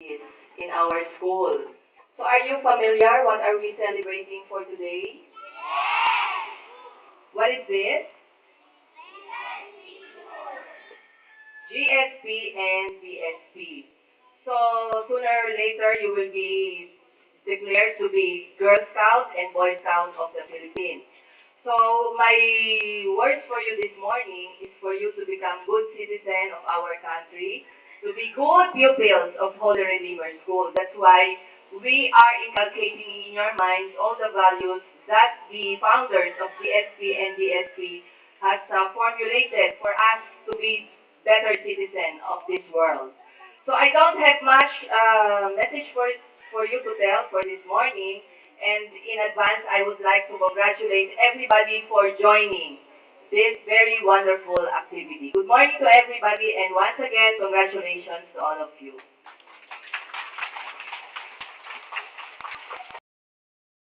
in our school. So are you familiar? What are we celebrating for today? What is this? GSP and BSP. So sooner or later you will be declared to be Girl Scout and Boy Scout of the Philippines. So my words for you this morning is for you to become good citizens of our country, to be good pupils of Holy Redeemer School. That's why we are inculcating in your minds all the values that the founders of GSP and DSP has formulated for us to be better citizens of this world. So I don't have much message for you to tell for this morning. And in advance, I would like to congratulate everybody for joining this very wonderful activity. Good morning to everybody, and once again, congratulations to all of you.